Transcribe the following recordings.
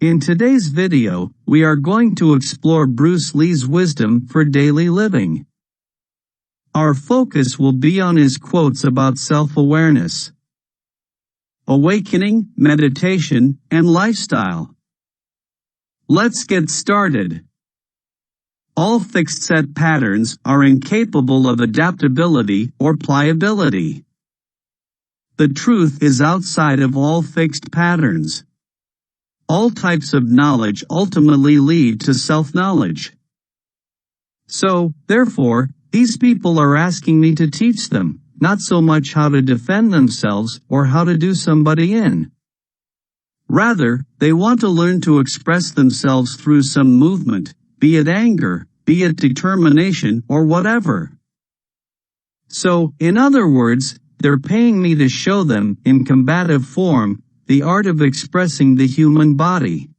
In today's video, we are going to explore Bruce Lee's wisdom for daily living. Our focus will be on his quotes about self-awareness, awakening, meditation, and lifestyle. Let's get started. All fixed set patterns are incapable of adaptability or pliability. The truth is outside of all fixed patterns. All types of knowledge ultimately lead to self-knowledge. So, therefore, these people are asking me to teach them, not so much how to defend themselves or how to do somebody in. Rather, they want to learn to express themselves through some movement, be it anger, be it determination, or whatever. So, in other words, they're paying me to show them, in combative form, the art of expressing the human body.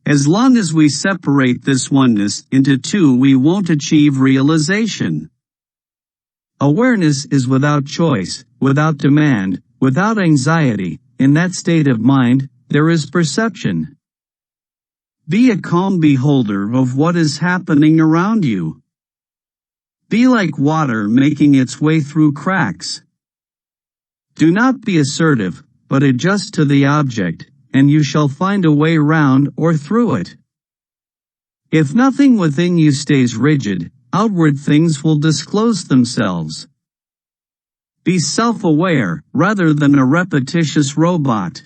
As long as we separate this oneness into two, we won't achieve realization. Awareness is without choice, without demand, without anxiety. In that state of mind, there is perception. Be a calm beholder of what is happening around you. Be like water making its way through cracks. Do not be assertive, but adjust to the object, and you shall find a way round or through it. If nothing within you stays rigid, outward things will disclose themselves. Be self-aware, rather than a repetitious robot.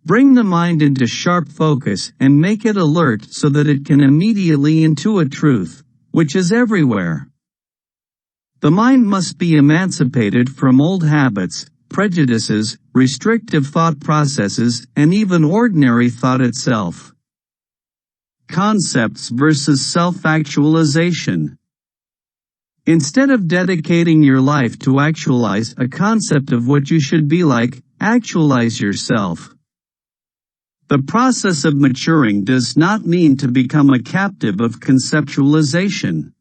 Bring the mind into sharp focus and make it alert so that it can immediately intuit truth, which is everywhere. The mind must be emancipated from old habits, prejudices, restrictive thought processes, and even ordinary thought itself. Concepts versus self-actualization. Instead of dedicating your life to actualize a concept of what you should be like, actualize yourself. The process of maturing does not mean to become a captive of conceptualization.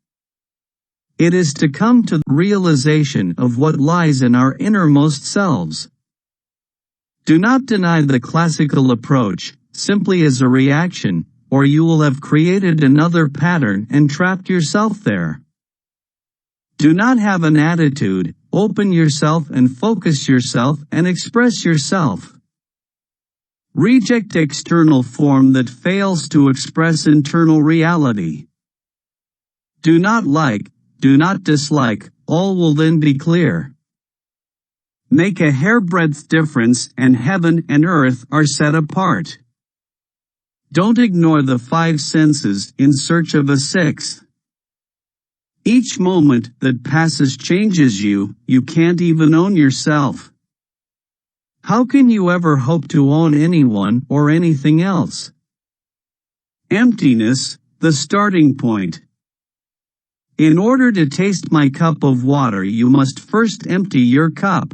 It is to come to the realization of what lies in our innermost selves. Do not deny the classical approach, simply as a reaction, or you will have created another pattern and trapped yourself there. Do not have an attitude, open yourself and focus yourself and express yourself. Reject external form that fails to express internal reality. Do not like, do not dislike, all will then be clear. Make a hairbreadth difference and heaven and earth are set apart. Don't ignore the five senses in search of a sixth. Each moment that passes changes you, you can't even own yourself. How can you ever hope to own anyone or anything else? Emptiness, the starting point. In order to taste my cup of water, you must first empty your cup.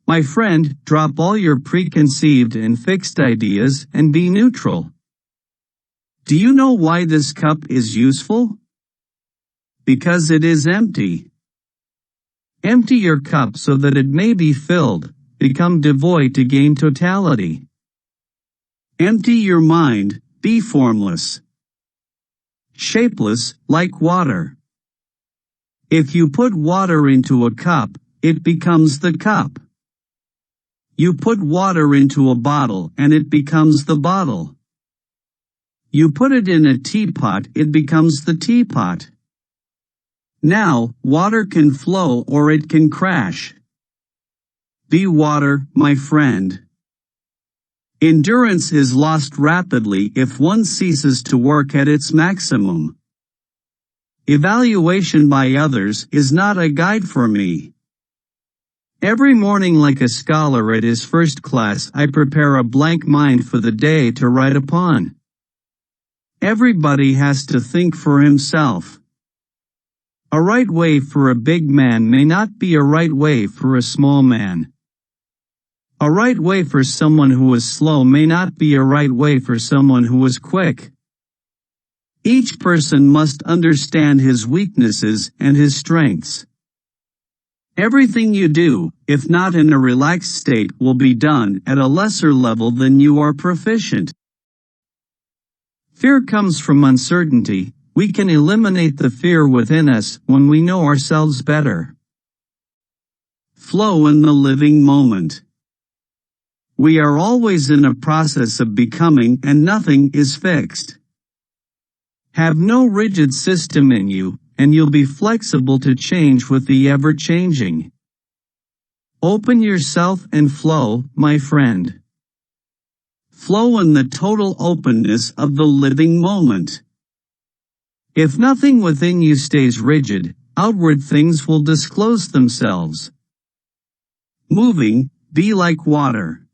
My friend, drop all your preconceived and fixed ideas and be neutral. Do you know why this cup is useful? Because it is empty. Empty your cup so that it may be filled, become devoid to gain totality. Empty your mind, be formless. Shapeless, like water. If you put water into a cup, it becomes the cup. You put water into a bottle and it becomes the bottle. You put it in a teapot, it becomes the teapot. Now, water can flow or it can crash. Be water, my friend. Endurance is lost rapidly if one ceases to work at its maximum. Evaluation by others is not a guide for me. Every morning, like a scholar at his first class, I prepare a blank mind for the day to write upon. Everybody has to think for himself. A right way for a big man may not be a right way for a small man. A right way for someone who is slow may not be a right way for someone who is quick. Each person must understand his weaknesses and his strengths. Everything you do, if not in a relaxed state, will be done at a lesser level than you are proficient. Fear comes from uncertainty. We can eliminate the fear within us when we know ourselves better. Flow in the living moment. We are always in a process of becoming, and nothing is fixed. Have no rigid system in you, and you'll be flexible to change with the ever-changing. Open yourself and flow, my friend. Flow in the total openness of the living moment. If nothing within you stays rigid, outward things will disclose themselves. Moving, be like water.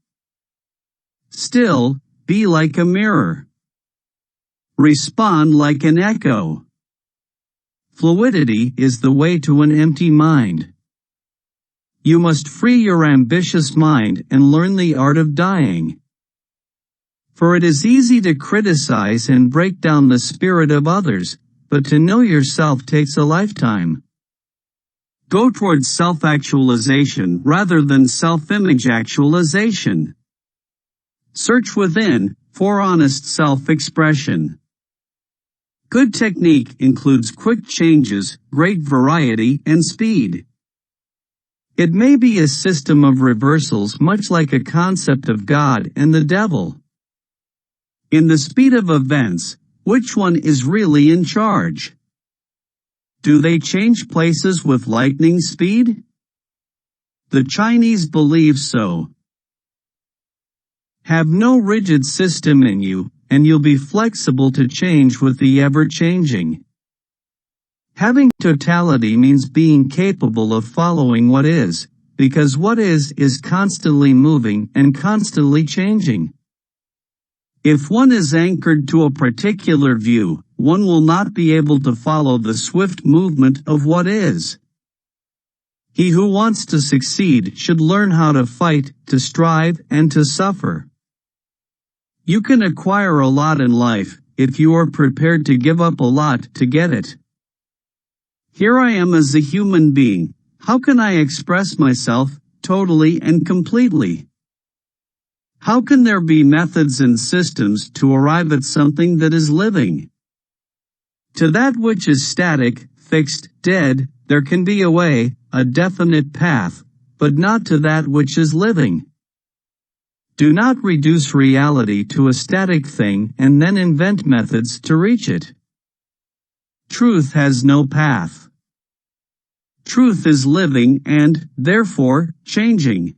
Still, be like a mirror. Respond like an echo. Fluidity is the way to an empty mind. You must free your ambitious mind and learn the art of dying. For it is easy to criticize and break down the spirit of others, but to know yourself takes a lifetime. Go towards self-actualization rather than self-image actualization. Search within for honest self-expression. Good technique includes quick changes, great variety, and speed. It may be a system of reversals, much like a concept of God and the devil. In the speed of events, which one is really in charge? Do they change places with lightning speed? The Chinese believe so. Have no rigid system in you, and you'll be flexible to change with the ever-changing. Having totality means being capable of following what is, because what is constantly moving and constantly changing. If one is anchored to a particular view, one will not be able to follow the swift movement of what is. He who wants to succeed should learn how to fight, to strive, and to suffer. You can acquire a lot in life, if you are prepared to give up a lot to get it. Here I am as a human being. How can I express myself, totally and completely? How can there be methods and systems to arrive at something that is living? To that which is static, fixed, dead, there can be a way, a definite path, but not to that which is living. Do not reduce reality to a static thing and then invent methods to reach it. Truth has no path. Truth is living and, therefore, changing.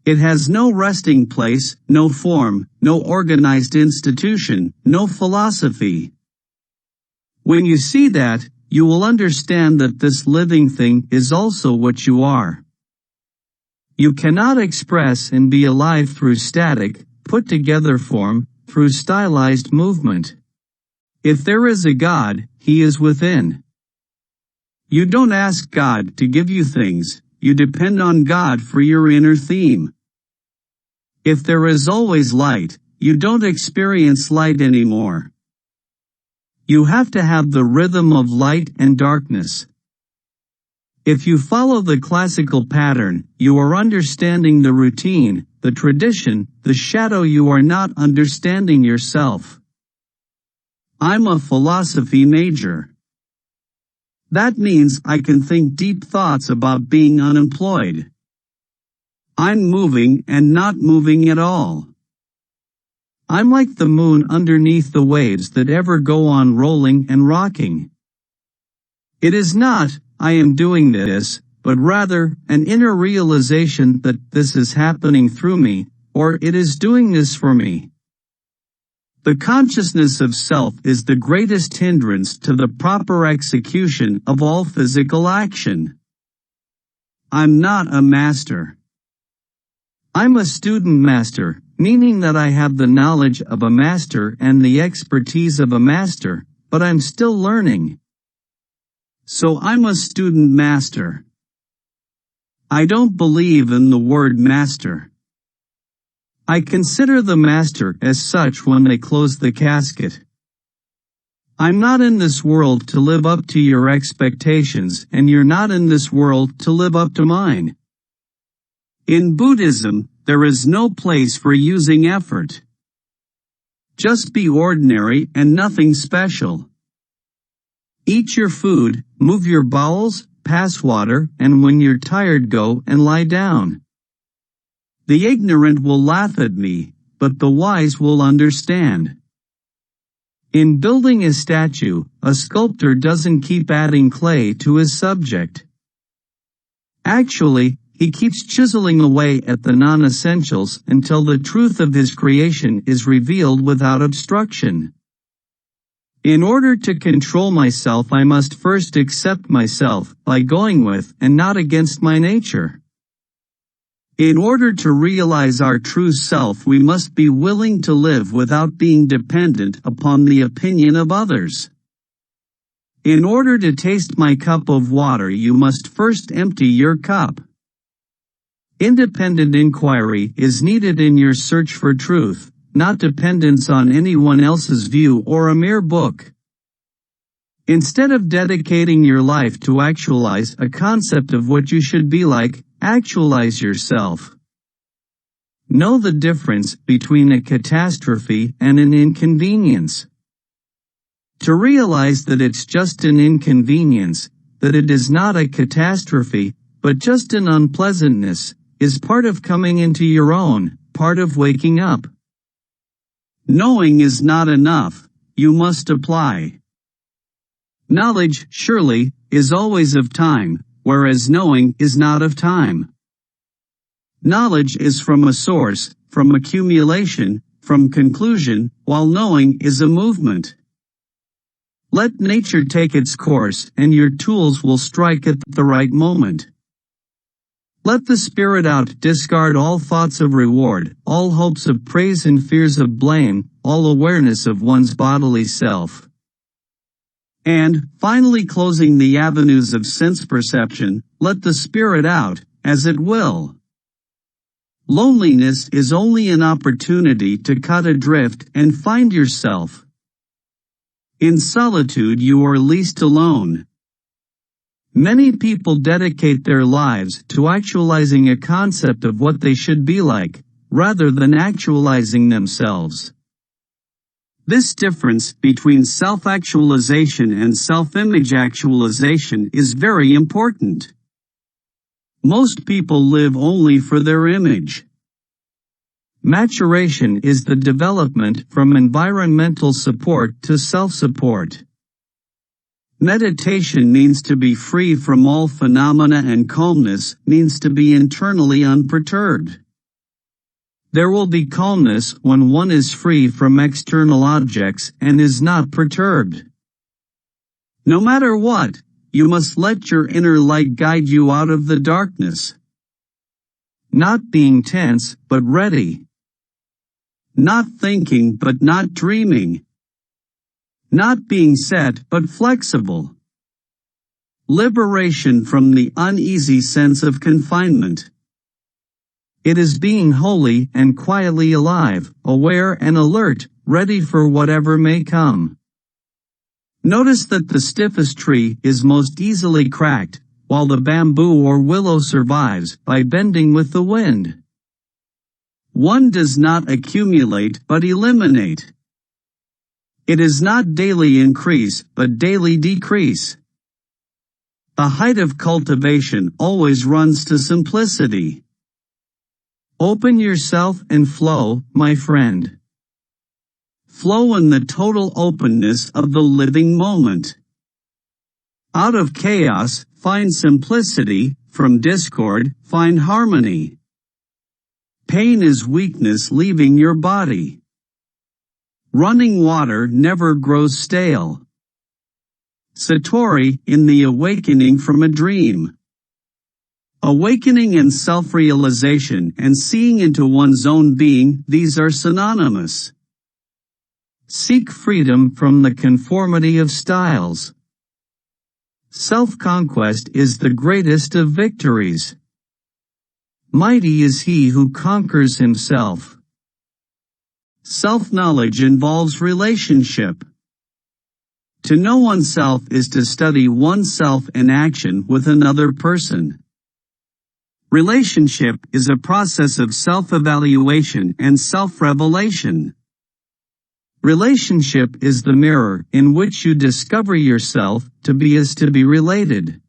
It has no resting place, no form, no organized institution, no philosophy. When you see that, you will understand that this living thing is also what you are. You cannot express and be alive through static, put-together form, through stylized movement. If there is a God, He is within. You don't ask God to give you things, you depend on God for your inner theme. If there is always light, you don't experience light anymore. You have to have the rhythm of light and darkness. If you follow the classical pattern, you are understanding the routine, the tradition, the shadow. You are not understanding yourself. I'm a philosophy major. That means I can think deep thoughts about being unemployed. I'm moving and not moving at all. I'm like the moon underneath the waves that ever go on rolling and rocking. It is not, I am doing this, but rather, an inner realization that this is happening through me, or it is doing this for me. The consciousness of self is the greatest hindrance to the proper execution of all physical action. I'm not a master. I'm a student master, meaning that I have the knowledge of a master and the expertise of a master, but I'm still learning. So I'm a student master. I don't believe in the word master. I consider the master as such when they close the casket. I'm not in this world to live up to your expectations, and you're not in this world to live up to mine. In Buddhism, there is no place for using effort. Just be ordinary and nothing special. Eat your food, move your bowels, pass water, and when you're tired go and lie down. The ignorant will laugh at me, but the wise will understand. In building a statue, a sculptor doesn't keep adding clay to his subject. Actually, he keeps chiseling away at the non-essentials until the truth of his creation is revealed without obstruction. In order to control myself, I must first accept myself by going with and not against my nature. In order to realize our true self, we must be willing to live without being dependent upon the opinion of others. In order to taste my cup of water, you must first empty your cup. Independent inquiry is needed in your search for truth, not dependence on anyone else's view or a mere book. Instead of dedicating your life to actualize a concept of what you should be like, actualize yourself. Know the difference between a catastrophe and an inconvenience. To realize that it's just an inconvenience, that it is not a catastrophe, but just an unpleasantness, is part of coming into your own, part of waking up. Knowing is not enough, you must apply. Knowledge, surely, is always of time, whereas knowing is not of time. Knowledge is from a source, from accumulation, from conclusion, while knowing is a movement. Let nature take its course, and your tools will strike at the right moment. Let the spirit out, discard all thoughts of reward, all hopes of praise and fears of blame, all awareness of one's bodily self. And, finally closing the avenues of sense perception, let the spirit out, as it will. Loneliness is only an opportunity to cut adrift and find yourself. In solitude you are least alone. Many people dedicate their lives to actualizing a concept of what they should be like, rather than actualizing themselves. This difference between self-actualization and self-image actualization is very important. Most people live only for their image. Maturation is the development from environmental support to self-support. Meditation means to be free from all phenomena, and calmness means to be internally unperturbed. There will be calmness when one is free from external objects and is not perturbed. No matter what, you must let your inner light guide you out of the darkness. Not being tense, but ready. Not thinking, but not dreaming. Not being set, but flexible. Liberation from the uneasy sense of confinement. It is being wholly and quietly alive, aware and alert, ready for whatever may come. Notice that the stiffest tree is most easily cracked, while the bamboo or willow survives by bending with the wind. One does not accumulate but eliminate. It is not daily increase but daily decrease. The height of cultivation always runs to simplicity. Open yourself and flow, my friend. Flow in the total openness of the living moment. Out of chaos, find simplicity, from discord, find harmony. Pain is weakness leaving your body. Running water never grows stale. Satori, in the awakening from a dream. Awakening and self-realization and seeing into one's own being, these are synonymous. Seek freedom from the conformity of styles. Self-conquest is the greatest of victories. Mighty is he who conquers himself. Self-knowledge involves relationship. To know oneself is to study oneself in action with another person. Relationship is a process of self-evaluation and self-revelation. Relationship is the mirror in which you discover yourself to be as to be related.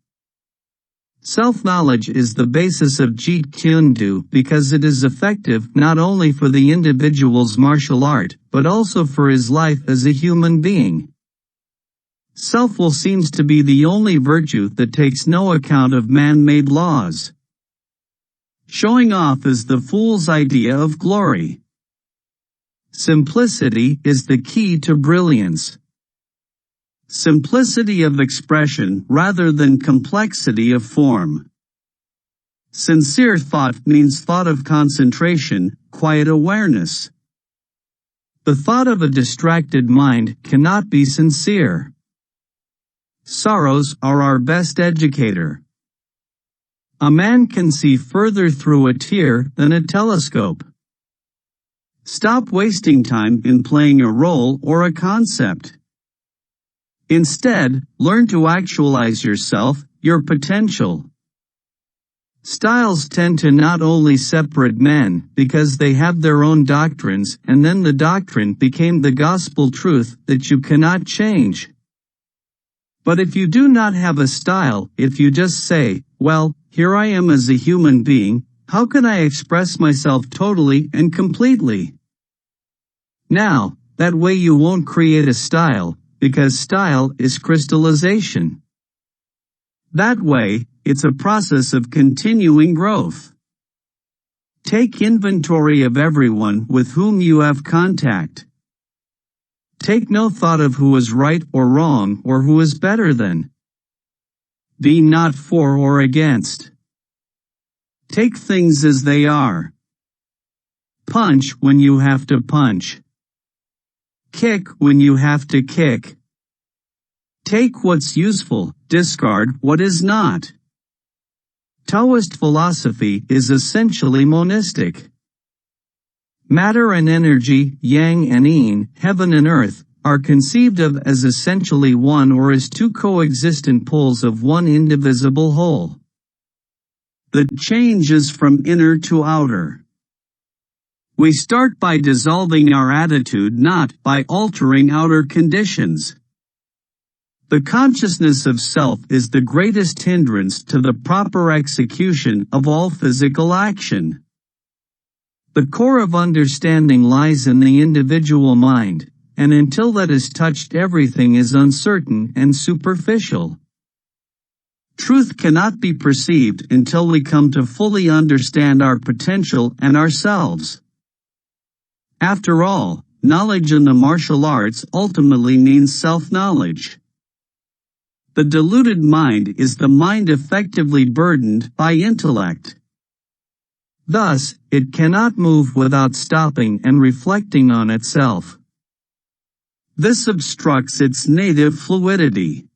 Self-knowledge is the basis of Jeet Kune Do because it is effective not only for the individual's martial art, but also for his life as a human being. Self-will seems to be the only virtue that takes no account of man-made laws. Showing off is the fool's idea of glory. Simplicity is the key to brilliance. Simplicity of expression rather than complexity of form. Sincere thought means thought of concentration, quiet awareness. The thought of a distracted mind cannot be sincere. Sorrows are our best educator. A man can see further through a tear than a telescope. Stop wasting time in playing a role or a concept. Instead, learn to actualize yourself, your potential. Styles tend to not only separate men because they have their own doctrines and then the doctrine became the gospel truth that you cannot change. But if you do not have a style, if you just say, well, here I am as a human being, how can I express myself totally and completely? Now, that way you won't create a style, because style is crystallization. That way, it's a process of continuing growth. Take inventory of everyone with whom you have contact. Take no thought of who is right or wrong or who is better than. Be not for or against. Take things as they are. Punch when you have to punch. Kick when you have to kick. Take what's useful, discard what is not. Taoist philosophy is essentially monistic. Matter and energy, yang and yin, heaven and earth, are conceived of as essentially one or as two coexistent poles of one indivisible whole. The change is from inner to outer. We start by dissolving our attitude, not by altering outer conditions. The consciousness of self is the greatest hindrance to the proper execution of all physical action. The core of understanding lies in the individual mind, and until that is touched, everything is uncertain and superficial. Truth cannot be perceived until we come to fully understand our potential and ourselves. After all, knowledge in the martial arts ultimately means self-knowledge. The deluded mind is the mind effectively burdened by intellect. Thus, it cannot move without stopping and reflecting on itself. This obstructs its native fluidity.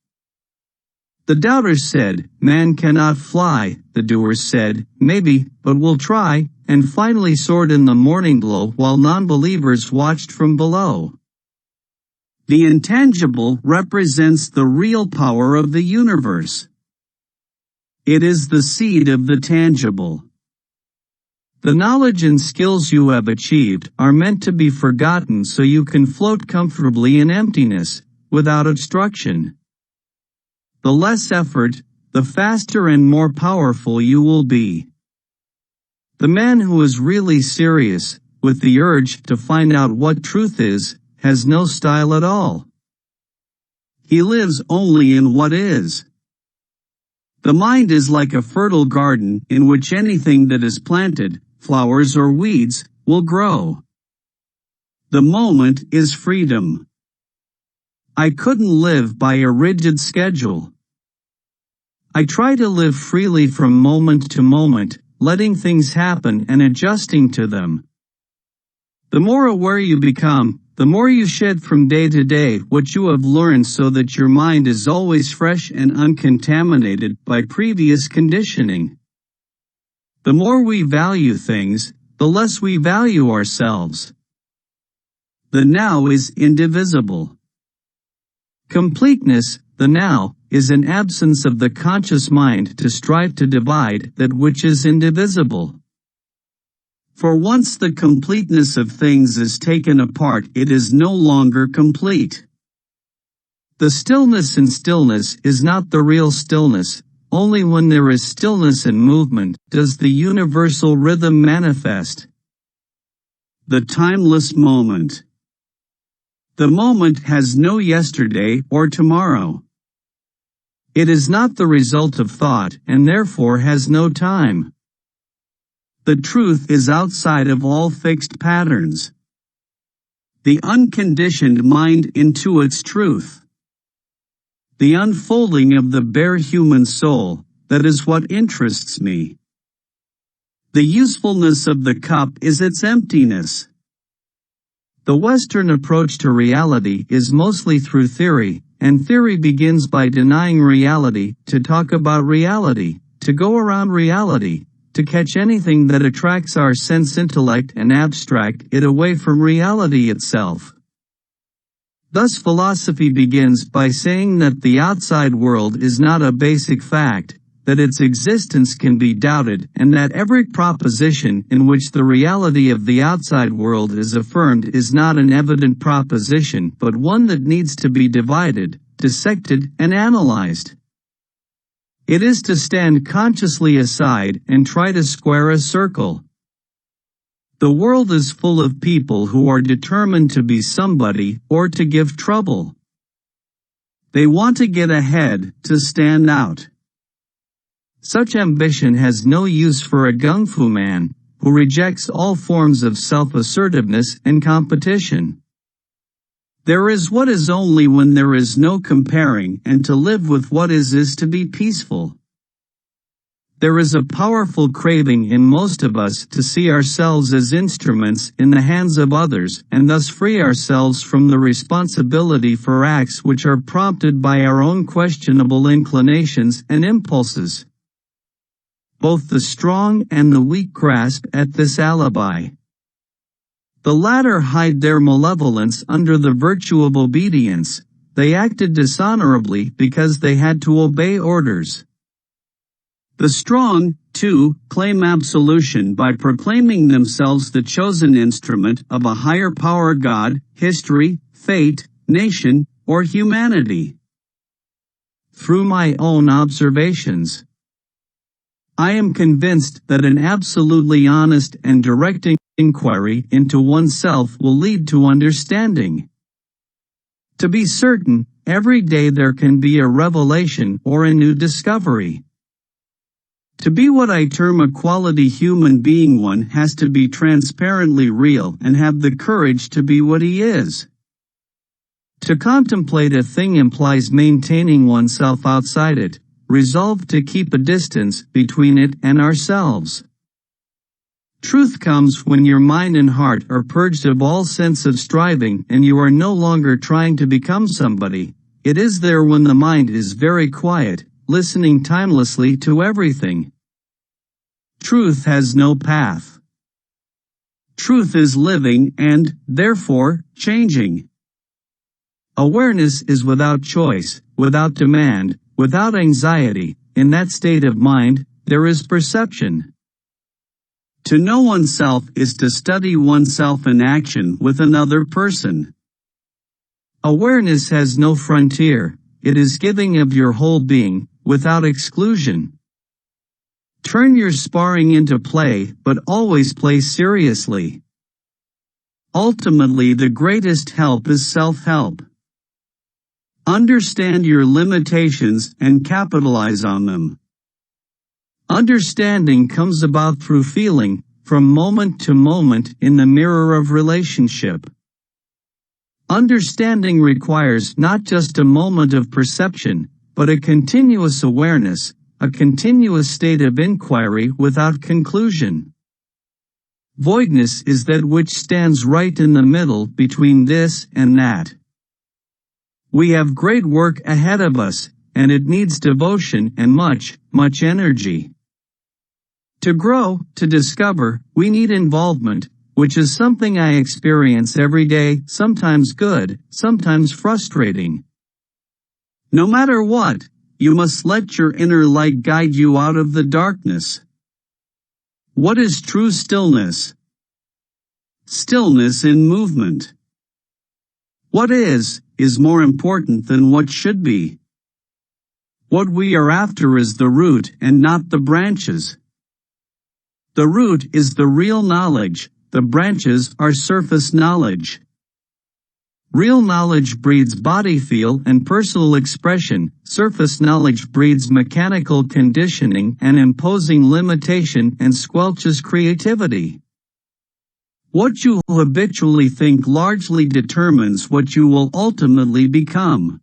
The doubters said, man cannot fly, the doers said, maybe, but we'll try, and finally soared in the morning glow while non-believers watched from below. The intangible represents the real power of the universe. It is the seed of the tangible. The knowledge and skills you have achieved are meant to be forgotten so you can float comfortably in emptiness, without obstruction. The less effort, the faster and more powerful you will be. The man who is really serious, with the urge to find out what truth is, has no style at all. He lives only in what is. The mind is like a fertile garden in which anything that is planted, flowers or weeds, will grow. The moment is freedom. I couldn't live by a rigid schedule. I try to live freely from moment to moment, letting things happen and adjusting to them. The more aware you become, the more you shed from day to day what you have learned so that your mind is always fresh and uncontaminated by previous conditioning. The more we value things, the less we value ourselves. The now is indivisible. Completeness, the now, is an absence of the conscious mind to strive to divide that which is indivisible. For once the completeness of things is taken apart, it is no longer complete. The stillness in stillness is not the real stillness. Only when there is stillness and movement does the universal rhythm manifest. The timeless moment. The moment has no yesterday or tomorrow. It is not the result of thought and therefore has no time. The truth is outside of all fixed patterns. The unconditioned mind intuits truth. The unfolding of the bare human soul, that is what interests me. The usefulness of the cup is its emptiness. The Western approach to reality is mostly through theory, and theory begins by denying reality, to talk about reality, to go around reality, to catch anything that attracts our sense intellect and abstract it away from reality itself. Thus philosophy begins by saying that the outside world is not a basic fact, that its existence can be doubted, and that every proposition in which the reality of the outside world is affirmed is not an evident proposition but one that needs to be divided, dissected, and analyzed. It is to stand consciously aside and try to square a circle. The world is full of people who are determined to be somebody or to give trouble. They want to get ahead, to stand out. Such ambition has no use for a gung fu man, who rejects all forms of self-assertiveness and competition. There is what is only when there is no comparing, and to live with what is to be peaceful. There is a powerful craving in most of us to see ourselves as instruments in the hands of others and thus free ourselves from the responsibility for acts which are prompted by our own questionable inclinations and impulses. Both the strong and the weak grasp at this alibi. The latter hide their malevolence under the virtue of obedience. They acted dishonorably because they had to obey orders. The strong, too, claim absolution by proclaiming themselves the chosen instrument of a higher power, God, history, fate, nation, or humanity. Through my own observations, I am convinced that an absolutely honest and direct inquiry into oneself will lead to understanding. To be certain, every day there can be a revelation or a new discovery. To be what I term a quality human being, one has to be transparently real and have the courage to be what he is. To contemplate a thing implies maintaining oneself outside it, resolved to keep a distance between it and ourselves. Truth comes when your mind and heart are purged of all sense of striving and you are no longer trying to become somebody. It is there when the mind is very quiet, listening timelessly to everything. Truth has no path. Truth is living and, therefore, changing. Awareness is without choice, without demand, without anxiety. In that state of mind, there is perception. To know oneself is to study oneself in action with another person. Awareness has no frontier. It is giving of your whole being, without exclusion. Turn your sparring into play, but always play seriously. Ultimately, the greatest help is self-help. Understand your limitations and capitalize on them. Understanding comes about through feeling, from moment to moment in the mirror of relationship. Understanding requires not just a moment of perception, but a continuous awareness, a continuous state of inquiry without conclusion. Voidness is that which stands right in the middle between this and that. We have great work ahead of us, and it needs devotion and much energy. To grow, to discover, we need involvement, which is something I experience every day, sometimes good, sometimes frustrating. No matter what, you must let your inner light guide you out of the darkness. What is true stillness? Stillness in movement. What is more important than what should be. What we are after is the root and not the branches. The root is the real knowledge, the branches are surface knowledge. Real knowledge breeds body feel and personal expression, surface knowledge breeds mechanical conditioning and imposing limitation and squelches creativity. What you habitually think largely determines what you will ultimately become.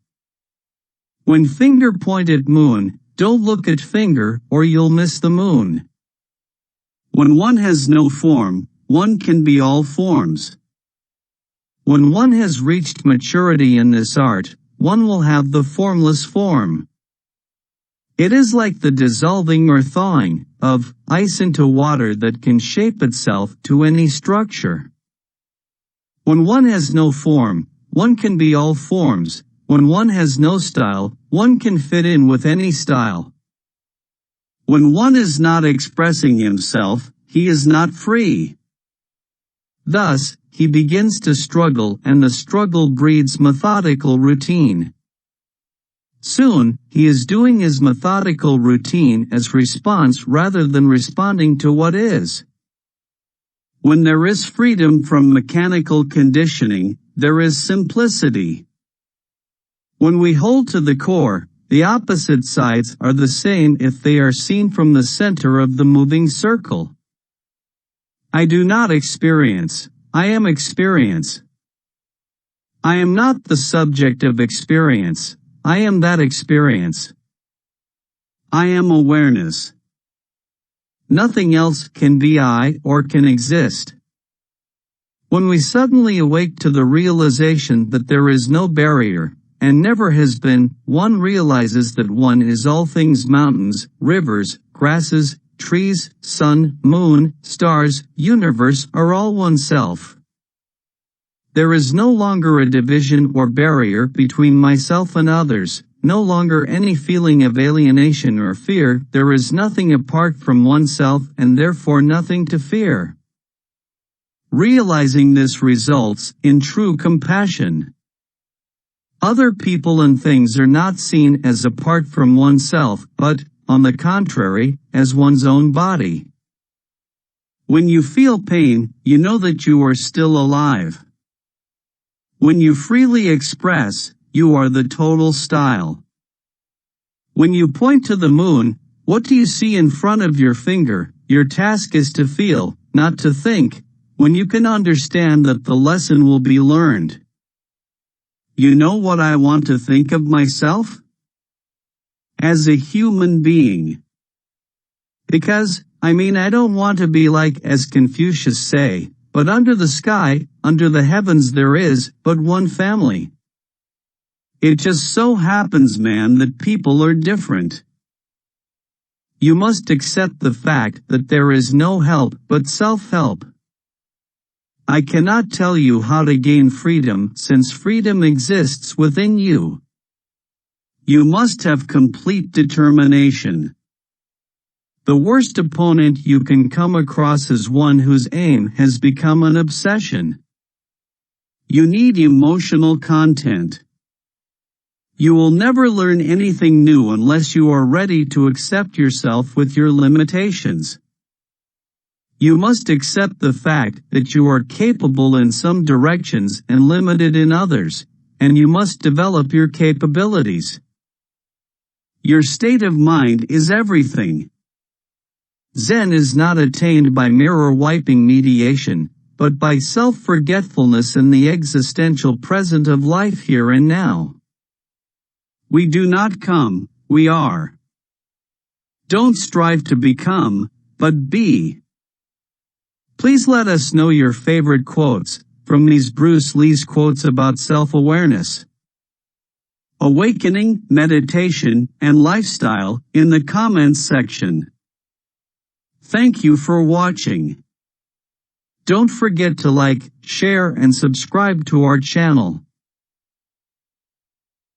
When finger point at moon, don't look at finger or you'll miss the moon. When one has no form, one can be all forms. When one has reached maturity in this art, one will have the formless form. It is like the dissolving or thawing of ice into water that can shape itself to any structure. When one has no form, one can be all forms. When one has no style, one can fit in with any style. When one is not expressing himself, he is not free. Thus, he begins to struggle and the struggle breeds methodical routine. Soon, he is doing his methodical routine as response rather than responding to what is. When there is freedom from mechanical conditioning, there is simplicity. When we hold to the core, the opposite sides are the same if they are seen from the center of the moving circle. I do not experience, I am experience. I am not the subject of experience, I am that experience. I am awareness. Nothing else can be I or can exist. When we suddenly awake to the realization that there is no barrier, and never has been, one realizes that one is all things mountains, rivers, grasses, trees, sun, moon, stars, universe are all oneself. There is no longer a division or barrier between myself and others, no longer any feeling of alienation or fear, there is nothing apart from oneself and therefore nothing to fear. Realizing this results in true compassion. Other people and things are not seen as apart from oneself, but, on the contrary, as one's own body. When you feel pain, you know that you are still alive. When you freely express, you are the total style. When you point to the moon, what do you see in front of your finger? Your task is to feel, not to think, when you can understand that the lesson will be learned. You know what I want to think of myself? As a human being. Because, I don't want to be like, as Confucius say, but under the sky, under the heavens there is but one family. It just so happens, man, that people are different. You must accept the fact that there is no help but self-help. I cannot tell you how to gain freedom since freedom exists within you. You must have complete determination. The worst opponent you can come across is one whose aim has become an obsession. You need emotional content. You will never learn anything new unless you are ready to accept yourself with your limitations. You must accept the fact that you are capable in some directions and limited in others, and you must develop your capabilities. Your state of mind is everything. Zen is not attained by mirror-wiping mediation, but by self-forgetfulness in the existential present of life here and now. We do not come, we are. Don't strive to become, but be. Please let us know your favorite quotes from these Bruce Lee's quotes about self-awareness, awakening, meditation, and lifestyle in the comments section. Thank you for watching. Don't forget to like, share, and subscribe to our channel.